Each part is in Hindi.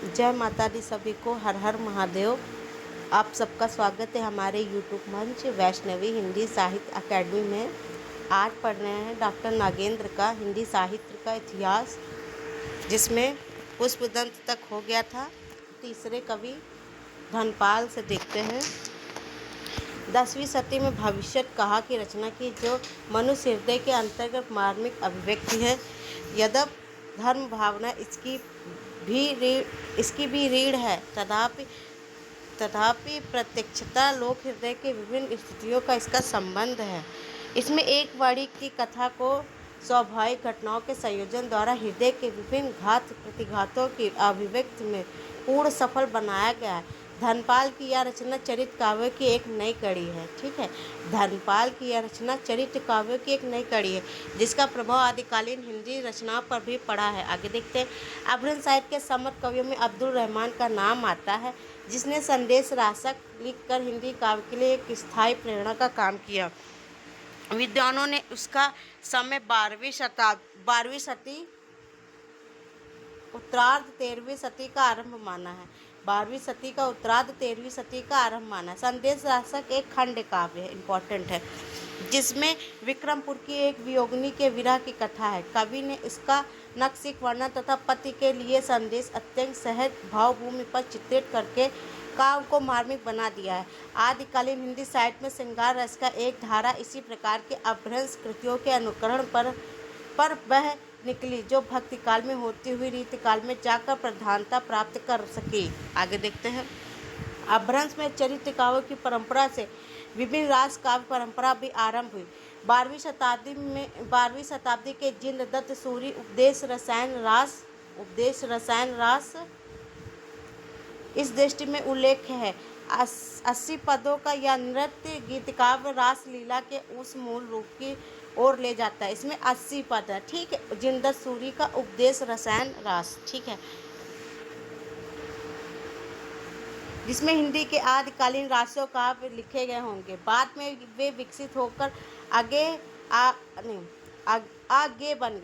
जय माता दी सभी को। हर हर महादेव। आप सबका स्वागत है हमारे यूट्यूब मंच वैष्णवी हिंदी साहित्य अकेडमी में। आज पढ़ रहे हैं डॉक्टर नागेंद्र का हिंदी साहित्य का इतिहास, जिसमें पुष्पदंत तक हो गया था। तीसरे कवि धनपाल से देखते हैं। 10वीं शती में भविष्य कहा की रचना की, जो मनुष्य हृदय के अंतर्गत मार्मिक अभिव्यक्ति है। यद्यपि धर्म भावना इसकी भी रीढ़ है, तथापि प्रत्यक्षता लोक हृदय के विभिन्न स्थितियों का इसका संबंध है। इसमें एक वाणी की कथा को स्वाभाविक घटनाओं के संयोजन द्वारा हृदय के विभिन्न घात प्रतिघातों की अभिव्यक्ति में पूर्ण सफल बनाया गया है। धनपाल की यह रचना चरित्र काव्य की एक नई कड़ी है। ठीक है, धनपाल की यह रचना चरित्र काव्य की एक नई कड़ी है, जिसका प्रभाव आदिकालीन हिंदी रचनाओं पर भी पड़ा है। आगे देखते हैं। अपभ्रंश साहित्य के सम्मत कवियों में अब्दुल रहमान का नाम आता है, जिसने संदेश रासक लिखकर हिंदी काव्य के लिए एक स्थायी प्रेरणा का काम किया। विद्वानों ने उसका समय 12वीं शती उत्तरार्ध 13वीं शती का आरंभ माना है। 12वीं शती का उत्तरार्ध 13वीं शती का आरंभ माना है। संदेश रासक एक खंड काव्य है, इम्पोर्टेंट है, जिसमें विक्रमपुर की एक वियोगिनी के विरह की कथा है। कवि ने इसका नक्सिक वर्णन तथा पति के लिए संदेश अत्यंत सहज भावभूमि पर चित्रित करके काव्य को मार्मिक बना दिया है। आदिकालीन हिंदी साहित्य में श्रृंगार रस का एक धारा इसी प्रकार के अपभ्रंश कृतियों के अनुकरण पर वह निकली, जो भक्ति काल में होती हुई रीति काल में जाकर प्रधानता प्राप्त कर सकी। आगे देखते हैं। अपभ्रंश में चरित्र काव्य की परंपरा से विभिन्न रास काव्य परंपरा भी आरंभ हुई। 12वीं शताब्दी के जिनदत्त सूरी उपदेश रसायन रास इस दृष्टि में उल्लेख है। 80 पदों का यह नृत्य गीतकाव्य रास लीला के उस मूल रूप की ओर ले जाता है। इसमें 80 पद है। ठीक है, जिनदत्त सूरी का उपदेश रसायन रास, ठीक है, जिसमें हिंदी के आदिकालीन रासों काव्य लिखे गए होंगे। बाद में वे विकसित होकर आगे बन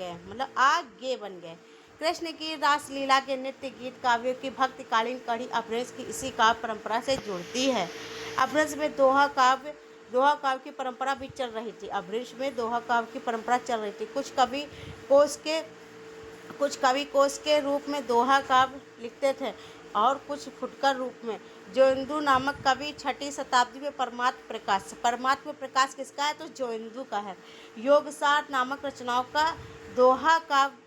गए। कृष्ण की रासलीला के नृत्य गीत काव्यों की भक्तिकालीन कड़ी अपभ्रंश की इसी काव्य परंपरा से जुड़ती है। अपभ्रंश में दोहा काव्य की परंपरा भी चल रही थी। अपभ्रंश में दोहा काव्य की परंपरा चल रही थी। कुछ कवि कोश के रूप में दोहा काव्य लिखते थे और कुछ फुटकर रूप में। जोइंदू नामक कवि 6वीं शताब्दी में परमात्म प्रकाश किसका है? तो जोइंदू का है। योगसार नामक रचनाओं का दोहा काव्य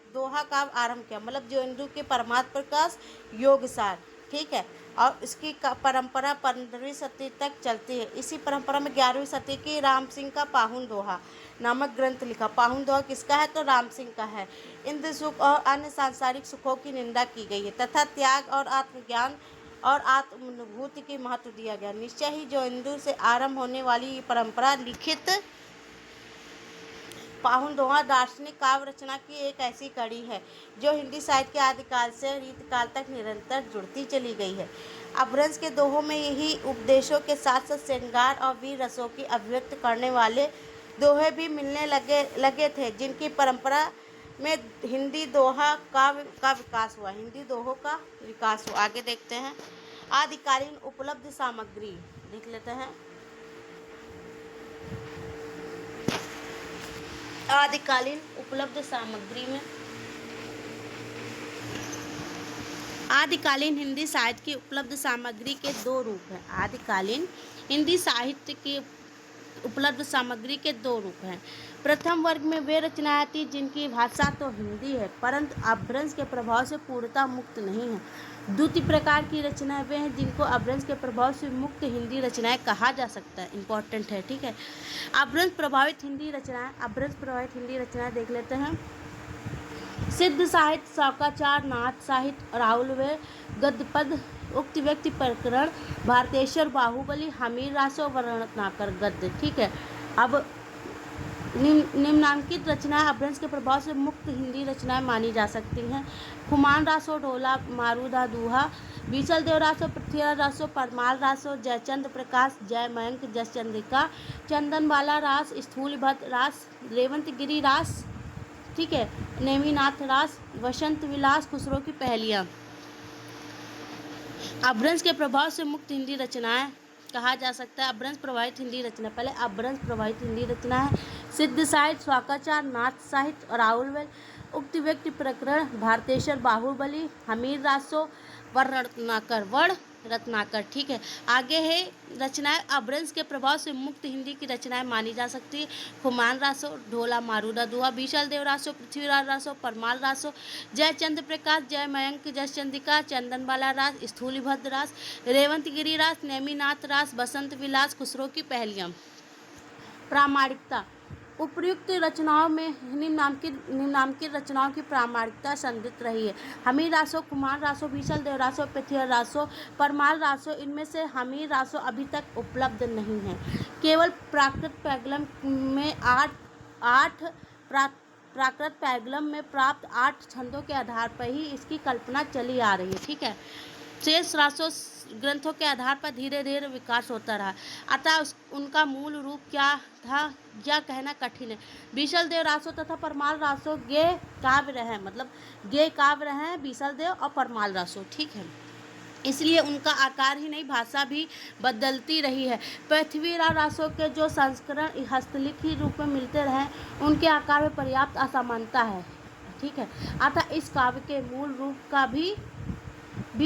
आरंभ किया, मतलब जोइंदू के परमात्म प्रकाश योगसार, ठीक है। और इसकी परंपरा 15वीं शती तक चलती है। इसी परंपरा में 11वीं शती की राम सिंह का पाहुन दोहा नामक ग्रंथ लिखा। पाहुन दोहा किसका है? तो राम सिंह का है। इंद्र सुख और अन्य सांसारिक सुखों की निंदा की गई है तथा त्याग और आत्मज्ञान और आत्मानुभूति की महत्व दिया गया। निश्चय ही जोइंदू से आरंभ होने वाली परंपरा लिखित पाहुन दोहा दार्शनिक काव्य रचना की एक ऐसी कड़ी है, जो हिंदी साहित्य के आदिकाल से रीतिकाल तक निरंतर जुड़ती चली गई है। अपभ्रंश के दोहों में यही उपदेशों के साथ साथ श्रृंगार और वीर रसों की अभिव्यक्त करने वाले दोहे भी मिलने लगे थे, जिनकी परंपरा में हिंदी दोहा का विकास हुआ। आगे देखते हैं। आदिकालीन उपलब्ध सामग्री देख लेते हैं। आदिकालीन उपलब्ध सामग्री में आदिकालीन हिंदी साहित्य की उपलब्ध सामग्री के दो रूप हैं। आदिकालीन हिंदी साहित्य की उपलब्ध सामग्री के दो रूप हैं। प्रथम वर्ग में वे रचनाएं थी जिनकी भाषा तो हिंदी है, परंतु अपभ्रंश के प्रभाव से पूर्णतः मुक्त नहीं है। द्वितीय प्रकार की रचनाएं वे हैं जिनको अपभ्रंश के प्रभाव से मुक्त हिंदी रचनाएं कहा जा सकता है। इंपॉर्टेंट है, ठीक है। अपभ्रंश प्रभावित हिंदी रचनाएं देख लेते हैं। सिद्ध साहित्य, शौकाचार, नाथ साहित्य, राहुल व गद्यपद, उक्त व्यक्ति प्रकरण, भारतेश्वर, बाहुबली, हमीर रासो, वर्णनाकर गद्य, ठीक है। अब निम्नांकित रचनाएं अपभ्रंश के प्रभाव से मुक्त हिंदी रचनाएं मानी जा सकती हैं। खुमान रासो, ढोला मारूदा दूहा, बीसल देव रासो, पृथ्वीराज रासो, परमाल रासो, जयचंद्र प्रकाश, जय मयंक, जस चंद्रिका, चंदनबाला रास, स्थूलभद्र रास, रेवंत गिरी रास, ठीक है, नेमिनाथ रास, वसंत विलास, खुसरो की पहेलियाँ। अपभ्रंश के प्रभाव से मुक्त हिंदी रचनाएं कहा जा सकता है। अपभ्रंश प्रभावित हिंदी रचना, पहले अपभ्रंश प्रभावित हिंदी रचना है सिद्ध साहित्य, स्वाकाचार, नाथ साहित्य और राहुल, उक्त व्यक्ति प्रकरण, भारतेश्वर बाहुबली, हमीर रासो, वर्ण रत्नाकर। ठीक है, आगे है रचनाएं अपभ्रंश के प्रभाव से मुक्त हिंदी की रचनाएं मानी जा सकती है। खुमान रासो, ढोला मारूदा दुआ, बीशल देव रासो, पृथ्वीराज रासो, परमाल रासो, जयचंद्र प्रकाश, जय मयंक, जसचंद्रिका, चंदनबाला रास, स्थूलिभद्र रास, रेवंतगिरी रास, नेमिनाथ रास, बसंत विलास, खुसरो की पहलियां। प्रामाणिकता, उपर्युक्त रचनाओं में निम्नांकित रचनाओं की प्रामाणिकता संदिग्ध रही है। हमीर रासो, कुमार रासो, बीशल देव रासो, पृथ्वीराज रासो, परमाल रासो, इनमें से हमीर रासो अभी तक उपलब्ध नहीं है। केवल प्राकृत पैगलम में प्राप्त 8 छंदों के आधार पर ही इसकी कल्पना चली आ रही है। ठीक है, शेष रासो ग्रंथों के आधार पर धीरे धीरे विकास होता रहा, अतः उनका मूल रूप क्या था यह कहना कठिन है। बीशल देव रासो तथा परमाल रासो गे काव्य रहे, मतलब गे काव्य रहे बीशल देव और परमाल रासो। ठीक है, इसलिए उनका आकार ही नहीं भाषा भी बदलती रही है। पृथ्वीराज रासो के जो संस्करण हस्तलिखित रूप में मिलते रहे उनके आकार में पर्याप्त असमानता है। ठीक है, अतः इस काव्य के मूल रूप का भी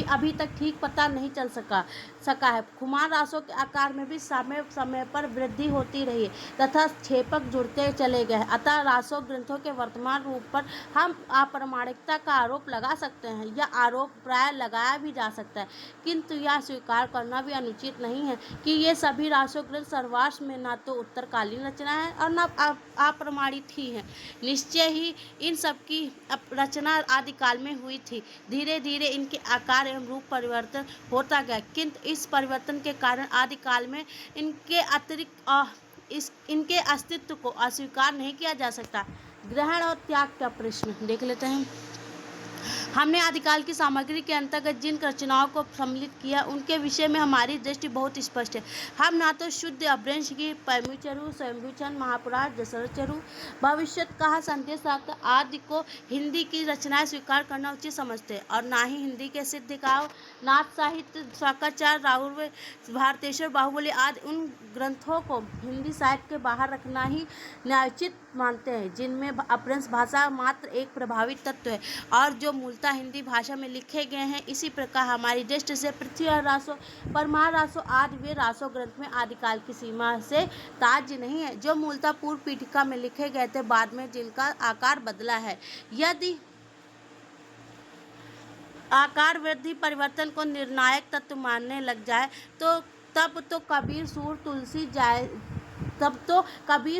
अभी तक ठीक पता नहीं चल सका है। खुमान रासों के आकार में भी समय समय पर वृद्धि होती रही तथा छेपक जुड़ते चले गए, अतः रासो ग्रंथों के वर्तमान रूप पर हम अप्रामाणिकता का आरोप लगा सकते हैं। यह आरोप प्राय लगाया भी जा सकता है, किंतु यह स्वीकार करना भी अनुचित नहीं है कि ये सभी रासो ग्रंथ सर्वाश्व में न तो उत्तरकालीन रचना है और न अप्रमाणित ही है। निश्चय ही इन सबकी रचना आदिकाल में हुई थी। धीरे धीरे इनके आकार एवं रूप परिवर्तन होता गया, किंतु इस परिवर्तन के कारण आदिकाल में इनके अस्तित्व को अस्वीकार नहीं किया जा सकता। ग्रहण और त्याग का प्रश्न देख लेते हैं। हमने आदिकाल की सामग्री के अंतर्गत जिन रचनाओं को सम्मिलित किया उनके विषय में हमारी दृष्टि बहुत स्पष्ट है। हम न तो शुद्ध अपभ्रंश की पैमुचरु, स्वयंभूचन, महापुराण, जसरचरु, भविष्यत कहा, संदेश शास्त्र आदि को हिंदी की रचनाएं स्वीकार करना उचित समझते हैं और न ही हिंदी के सिद्ध काव्य, नाथ साहित्य, स्वाकाचार, राहुल, भारतेश्वर बाहुबली आदि उन ग्रंथों को हिंदी साहित्य के बाहर रखना ही न्यायोचित मानते हैं जिनमें अपभ्रंश भाषा मात्र एक प्रभावित तत्व है और जो मूलतः हिंदी भाषा में लिखे गए हैं। इसी प्रकार हमारी दृष्टि से पृथ्वीराज रासो, परमार रासो आदि वे रासो ग्रंथ में आदिकाल की सीमा से ताज्य नहीं है, जो मूलतः पूर्व पीठिका में लिखे गए थे, बाद में जिनका आकार बदला है। यदि आकार वृद्धि परिवर्तन को निर्णायक तत्व मानने लग जाए तो तब तो कबीर,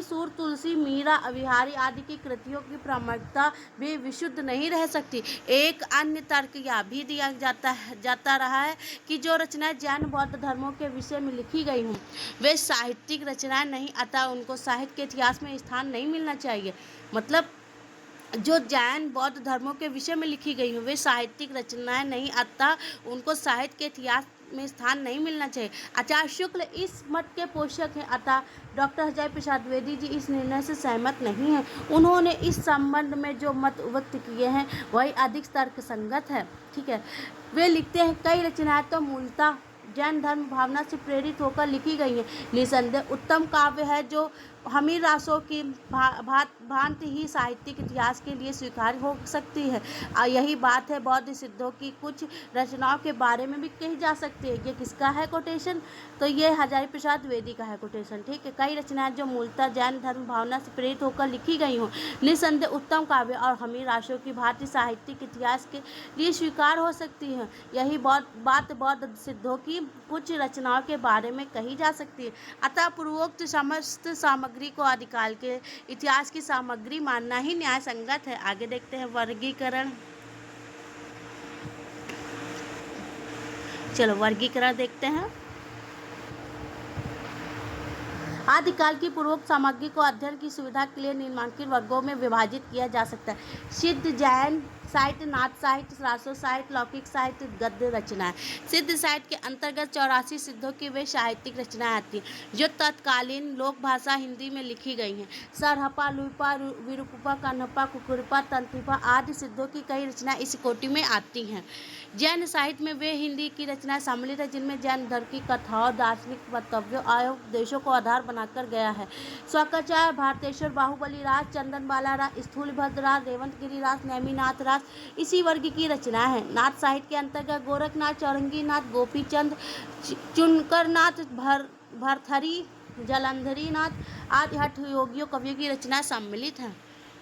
सूर, तुलसी, मीरा, अविहारी आदि की कृतियों की प्रामाणिकता भी विशुद्ध नहीं रह सकती। एक अन्य तर्क यह भी दिया जाता रहा है कि जो रचनाएं जैन बौद्ध धर्मों के विषय में लिखी गई हों वे साहित्यिक रचनाएं नहीं, अतः उनको साहित्य के इतिहास में स्थान नहीं मिलना चाहिए। मतलब जो जैन बौद्ध धर्मों के विषय में लिखी गई हों वे साहित्यिक रचनाएं नहीं, अतः उनको साहित्य के इतिहास में स्थान नहीं मिलना चाहिए। आचार्य शुक्ल इस मत के पोषक हैं, अतः डॉक्टर अजय प्रसाद द्विवेदी जी इस निर्णय से सहमत नहीं हैं। उन्होंने इस संबंध में जो मत व्यक्त किए हैं वही अधिक तर्कसंगत है। ठीक है, वे लिखते हैं कई रचनाएं तो मूलतः जैन धर्म भावना से प्रेरित होकर लिखी गई हैं। निसंदेह उत्तम काव्य है जो हमीर रासों की भांति ही साहित्यिक इतिहास के लिए स्वीकार्य हो सकती है। यही बात है बौद्ध सिद्धों की कुछ रचनाओं के बारे में भी कही जा सकती है। ये किसका है कोटेशन? तो ये अजय प्रसाद द्विवेदी का है कोटेशन। ठीक है, कई रचनाएं जो मूलतः जैन धर्म भावना से प्रेरित होकर लिखी गई हों निसंदेह उत्तम काव्य और हमीर रासों की भांति साहित्यिक इतिहास के लिए स्वीकार हो सकती है। यही बात बौद्ध सिद्धों की कुछ रचनाओं के बारे में कही जा सकती है। अतः पूर्वोक्त समस्त सामग्री को आदिकाल के इतिहास की सामग्री मानना ही न्याय संगत है। आगे देखते हैं वर्गीकरण। चलो वर्गीकरण देखते हैं। आदिकाल की पूर्वोक्त सामग्री को अध्ययन की सुविधा के लिए निम्नलिखित वर्गों में विभाजित किया जा सकता है। सिद्ध, जैन, साहित्य नाथ साहित्य, रासो साहित्य, लौकिक साहित्य, गद्य रचनाएं। सिद्ध साहित्य के अंतर्गत 84 सिद्धों की वे साहित्यिक रचनाएं आती हैं जो तत्कालीन लोक भाषा हिंदी में लिखी गई हैं। सरहपा, लुइपा, विरूपा, कन्हपा, कुकुरपा, तंत्रिपा आदि सिद्धों की कई रचनाएं इस कोटि में आती हैं। जैन साहित्य में वे हिंदी की रचनाएं सम्मिलित हैं जिनमें जैन धर्म की कथाओं, दार्शनिक वक्तव्यों और उपदेशों को आधार बनाकर गया है। स्वाकाचार्य, भारतेश्वर, बाहुबली राज, चंदनबाला राज, स्थूलभद्र राज, रेवंतगिरी राज, नेमिनाथ राज इसी वर्ग की रचनाएं हैं। नाथ साहित्य के अंतर्गत गोरखनाथ, चौरंगीनाथ, गोपीचंद, चुनकरनाथ, भरथरी, जलंधरीनाथ आदि हठ योगियों कवियों की रचनाएं सम्मिलित हैं।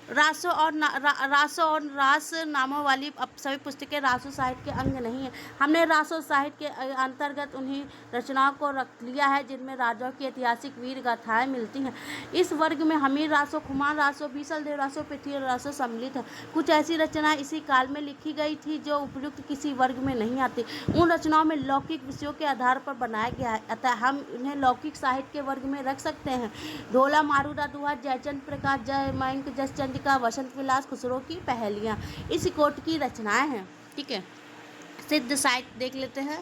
रासो और रास नामों वाली सभी पुस्तकें रासो साहित्य के अंग नहीं है। हमने रासो साहित्य के अंतर्गत उन्हीं रचनाओं को रख लिया है जिनमें राजाओं की ऐतिहासिक वीर गाथाएं मिलती हैं। इस वर्ग में हमीर रासो, खुमान रासो, बीसलदेव रासो, पृथ्वी रासो सम्मिलित है। कुछ ऐसी रचनाएं इसी काल में लिखी गई थी जो उपयुक्त किसी वर्ग में नहीं आती। उन रचनाओं में लौकिक विषयों के आधार पर बनाया गया है, अतः हम इन्हें लौकिक साहित्य के वर्ग में रख सकते हैं। ढोला, मारूदा, दुहा, जयचंद प्रकाश, जय मयंक, जसचंद्र का वसंत विलास, खुसरो की पहेलियाँ इस कोट की रचनाएं हैं। ठीक है, सिद्ध साहित्य देख लेते हैं,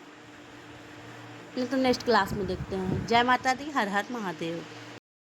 नहीं तो नेक्स्ट क्लास में देखते हैं। जय माता दी, हर हर महादेव।